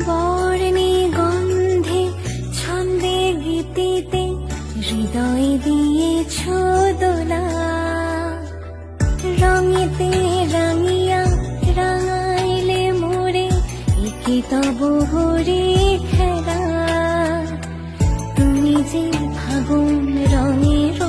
বর্ণে গন্ধে ছন্দে গীতিতে হৃদয় দিয়েছ দোলা, রঙেতে রাঙিয়া রাঙাইলে মোরে একে তব হরি খেলা। তুমি যে ফাগুন রঙের